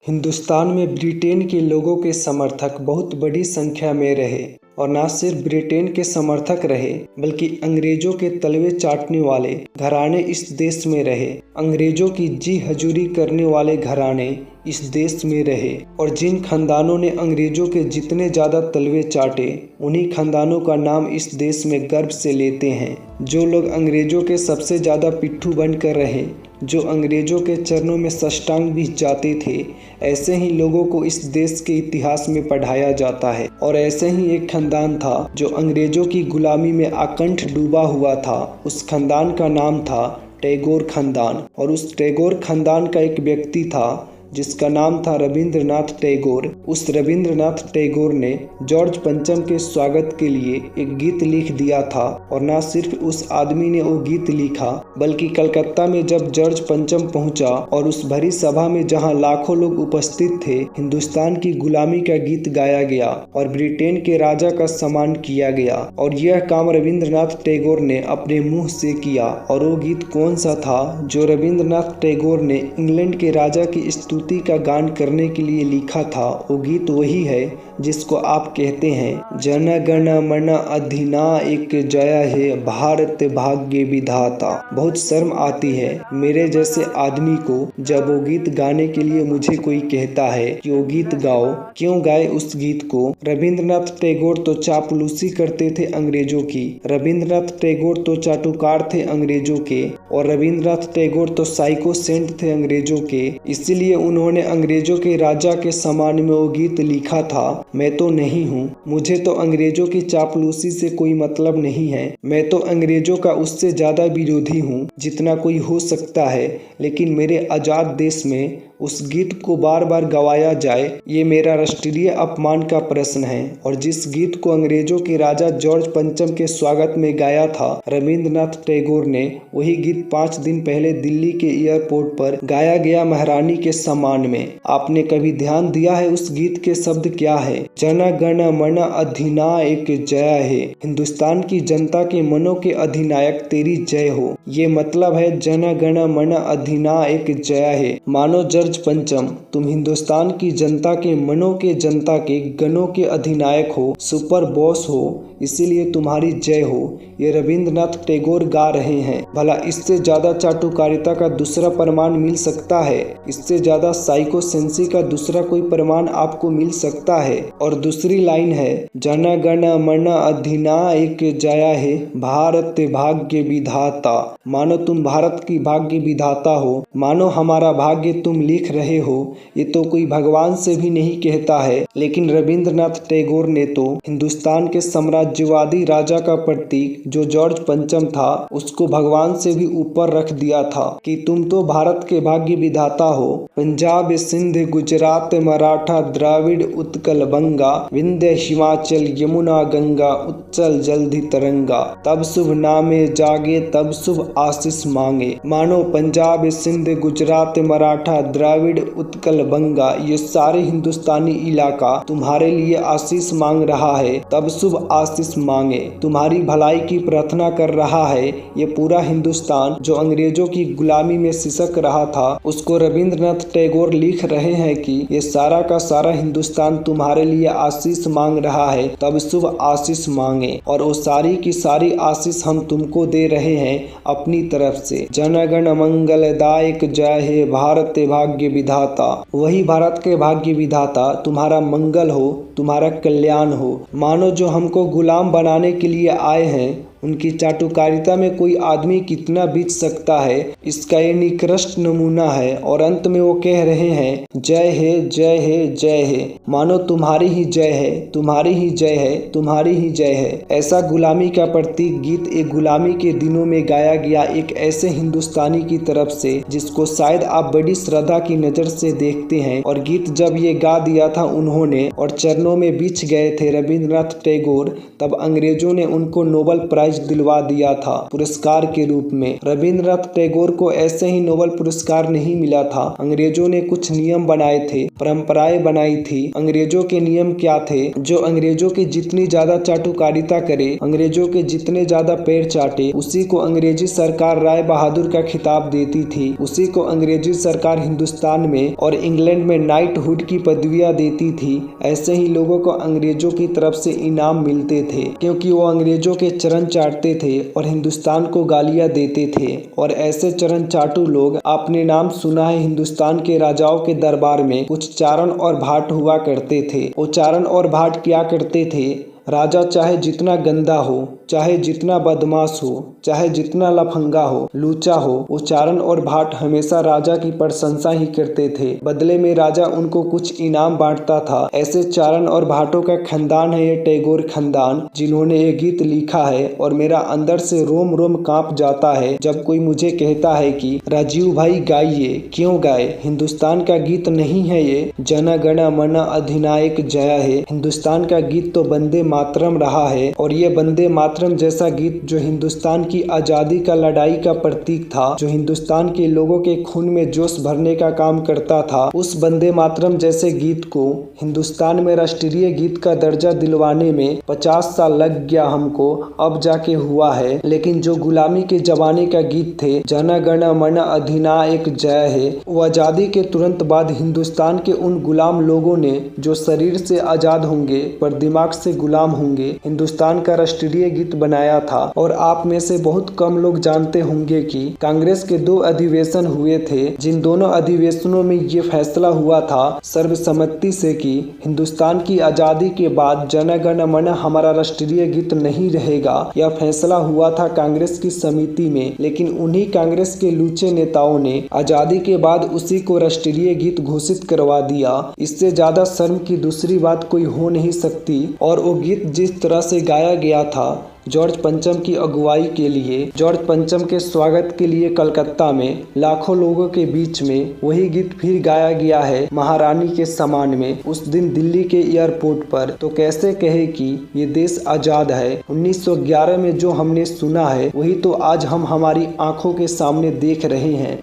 हिंदुस्तान में ब्रिटेन के लोगों के समर्थक बहुत बड़ी संख्या में रहे और न सिर्फ ब्रिटेन के समर्थक रहे बल्कि अंग्रेजों के तलवे चाटने वाले घराने इस देश में रहे। अंग्रेजों की जी हजूरी करने वाले घराने इस देश में रहे और जिन खानदानों ने अंग्रेजों के जितने ज़्यादा तलवे चाटे उन्हीं खानदानों का नाम इस देश में गर्व से लेते हैं। जो लोग अंग्रेजों के सबसे ज़्यादा पिट्ठू बनकर रहे, जो अंग्रेजों के चरणों में साष्टांग भी जाते थे, ऐसे ही लोगों को इस देश के इतिहास में पढ़ाया जाता है। और ऐसे ही एक खानदान था जो अंग्रेजों की गुलामी में आकंठ डूबा हुआ था। उस खानदान का नाम था टैगोर खानदान और उस टैगोर खानदान का एक व्यक्ति था जिसका नाम था रविंद्रनाथ टैगोर। उस रविंद्रनाथ टैगोर ने जॉर्ज पंचम के स्वागत के लिए एक गीत लिख दिया था और न सिर्फ उस आदमी ने वो गीत लिखा बल्कि कलकत्ता में जब जॉर्ज पंचम पहुंचा और उस भरी सभा में जहां लाखों लोग उपस्थित थे, हिंदुस्तान की गुलामी का गीत गाया गया और ब्रिटेन के राजा का सम्मान किया गया। और यह काम रविंद्रनाथ टैगोर ने अपने मुंह से किया। और वो गीत कौन सा था जो रविंद्रनाथ टैगोर ने इंग्लैंड के राजा की स्तुति का गान करने के लिए लिखा था? वो गीत वही है जिसको आप कहते हैं जन गण मन अधिनायक जय हे भारत भाग्य विधाता। बहुत शर्म आती है मेरे जैसे आदमी को जब वो गीत गाने के लिए मुझे कोई कहता है कि वो गीत गाओ। क्यों गाए उस गीत को? रविंद्रनाथ टैगोर तो चापलूसी करते थे अंग्रेजों की, रविंद्रनाथ टैगोर तो चाटुकार थे अंग्रेजों के और रविंद्रनाथ टैगोर तो साइको सेंट थे अंग्रेजों के। इसीलिए उन्होंने अंग्रेजों के राजा के सम्मान में वो गीत लिखा था। मैं तो नहीं हूँ, मुझे तो अंग्रेजों की चापलूसी से कोई मतलब नहीं है। मैं तो अंग्रेजों का उससे ज्यादा विरोधी हूँ जितना कोई हो सकता है। लेकिन मेरे आजाद देश में उस गीत को बार बार गवाया जाए ये मेरा राष्ट्रीय अपमान का प्रश्न है। और जिस गीत को अंग्रेजों के राजा जॉर्ज पंचम के स्वागत में गाया था रविंद्रनाथ टैगोर ने, वही गीत 5 दिन पहले दिल्ली के एयरपोर्ट पर गाया गया महारानी के सम्मान में। आपने कभी ध्यान दिया है उस गीत के शब्द क्या है? जन गण मन अधिनायक जय हे, हिंदुस्तान की जनता के मनों के अधिनायक तेरी जय हो। ये मतलब है जन गण मन अधिनायक जय हे। मानो जॉर्ज पंचम, तुम हिंदुस्तान की जनता के मनों के, जनता के गणों के अधिनायक हो, सुपर बॉस हो, इसीलिए तुम्हारी जय हो। ये रविंद्रनाथ टैगोर गा रहे हैं। भला इससे ज्यादा चाटुकारिता का दूसरा प्रमाण मिल सकता है? इससे ज्यादा साइकोसेंसी का दूसरा कोई प्रमाण आपको मिल सकता है? और दूसरी लाइन है जन गण मन अधिनायक जय हे भारत भाग्य विधाता। मानो तुम भारत की भाग्य विधाता हो, मानो हमारा भाग्य तुम लिख रहे हो। ये तो कोई भगवान से भी नहीं कहता है, लेकिन रविंद्रनाथ टैगोर ने तो हिंदुस्तान के साम्राज्यवादी राजा का प्रतीक जो जॉर्ज पंचम था उसको भगवान से भी ऊपर रख दिया था कि तुम तो भारत के भाग्य विधाता हो। पंजाब सिंध गुजरात मराठा द्राविड़ उत्कल बंगा विंध्य हिमाचल यमुना गंगा उच्चल जलधि तरंगा, तब शुभ नामे जागे तब शुभ आशीष मांगे। मानो पंजाब सिंध गुजरात मराठा द्राविड़ उत्कल बंगा ये सारे हिंदुस्तानी इलाका तुम्हारे लिए आशीष मांग रहा है, तब शुभ आशीष मांगे। तुम्हारी भलाई की प्रार्थना कर रहा है। ये पूरा हिंदुस्तान जो अंग्रेजों की गुलामी में सिसक रहा था उसको रविंद्रनाथ टैगोर लिख रहे हैं कि ये सारा का सारा हिंदुस्तान तुम्हारे लिए आशीष मांग रहा है, तब शुभ आशीष मांगे। और वो सारी की सारी आशीष हम तुमको दे रहे हैं अपनी तरफ से। जनगण मंगलदायक जय हे भारत भाग्य विधाता। वही भारत के भाग्य विधाता तुम्हारा मंगल हो, तुम्हारा कल्याण हो। मानो जो हमको गुलाम बनाने के लिए आए हैं उनकी चाटुकारिता में कोई आदमी कितना बीत सकता है, इसका ये निकृष्ट नमूना है। और अंत में वो कह रहे हैं जय हे जय हे जय हे। मानो तुम्हारी ही जय है, तुम्हारी ही जय है, तुम्हारी ही जय है। ऐसा गुलामी का प्रतीक गीत एक गुलामी के दिनों में गाया गया एक ऐसे हिंदुस्तानी की तरफ से जिसको शायद आप बड़ी श्रद्धा की नजर से देखते हैं। और गीत जब ये गा दिया था उन्होंने और चरणों में बिछ गए थे रविंद्रनाथ टैगोर, तब अंग्रेजों ने उनको नोबेल प्राइज प्राइज दिलवा दिया था पुरस्कार के रूप में। रविंद्रनाथ टैगोर को ऐसे ही नोबेल पुरस्कार नहीं मिला था। अंग्रेजों ने कुछ नियम बनाए थे, परंपराएं बनाई थी। अंग्रेजों के नियम क्या थे? जो अंग्रेजों की जितनी ज्यादा चाटुकारिता करे, अंग्रेजों के जितने ज्यादा पैर चाटे, उसी को अंग्रेजी सरकार राय बहादुर का खिताब देती थी। उसी को अंग्रेजी सरकार हिंदुस्तान में और इंग्लैंड में नाइटहुड की पदवियां देती थी। ऐसे ही लोगों को अंग्रेजों की तरफ से इनाम मिलते थे, क्योंकि वो अंग्रेजों के चरण चाटते थे और हिंदुस्तान को गालियां देते थे। और ऐसे चरण चाटू लोग, आपने नाम सुना है, हिंदुस्तान के राजाओं के दरबार में कुछ चारण और भाट हुआ करते थे। वो चारण और भाट क्या करते थे? राजा चाहे जितना गंदा हो, चाहे जितना बदमाश हो, चाहे जितना लफंगा हो, लूचा हो, वो चारण और भाट हमेशा राजा की प्रशंसा ही करते थे। बदले में राजा उनको कुछ इनाम बांटता था। ऐसे चारण और भाटों का खानदान है ये टैगोर खानदान, जिन्होंने ये गीत लिखा है। और मेरा अंदर से रोम रोम कांप जाता है जब कोई मुझे कहता है कि राजीव भाई गाइए। क्यों गाए? हिंदुस्तान का गीत नहीं है ये? जन गण मन अधिनायक जय है। हिंदुस्तान का गीत तो वंदे मातरम रहा है। और ये वंदे मातरम जैसा गीत जो हिंदुस्तान की आजादी का लड़ाई का प्रतीक था, जो हिंदुस्तान के लोगों के खून में जोश भरने का काम करता था, उस वंदे मातरम जैसे गीत को हिंदुस्तान में राष्ट्रीय गीत का दर्जा दिलवाने में 50 साल लग गया हमको, अब जाके हुआ है। लेकिन जो गुलामी के जमाने का गीत थे, जन गण मन अधिनायक जय है, वो आजादी के तुरंत बाद हिंदुस्तान के उन गुलाम लोगों ने जो शरीर से आजाद होंगे पर दिमाग से गुलाम होंगे, हिंदुस्तान का राष्ट्रीय गीत बनाया था। और आप में से बहुत कम लोग जानते होंगे कि कांग्रेस के 2 अधिवेशन हुए थे, जिन दोनों अधिवेशनों में ये फैसला हुआ था सर्वसम्मति से कि हिंदुस्तान की आजादी के बाद जन गण मन हमारा राष्ट्रीय गीत नहीं रहेगा। यह फैसला हुआ था कांग्रेस की समिति में, लेकिन उन्हीं कांग्रेस के लूचे नेताओं ने आजादी के बाद उसी को राष्ट्रीय गीत घोषित करवा दिया। इससे ज्यादा शर्म की दूसरी बात कोई हो नहीं सकती। और वो गीत जिस तरह से गाया गया था जॉर्ज पंचम की अगुवाई के लिए, जॉर्ज पंचम के स्वागत के लिए कलकत्ता में लाखों लोगों के बीच में, वही गीत फिर गाया गया है महारानी के सम्मान में उस दिन दिल्ली के एयरपोर्ट पर। तो कैसे कहे कि ये देश आजाद है? 1911 में जो हमने सुना है वही तो आज हम हमारी आंखों के सामने देख रहे हैं।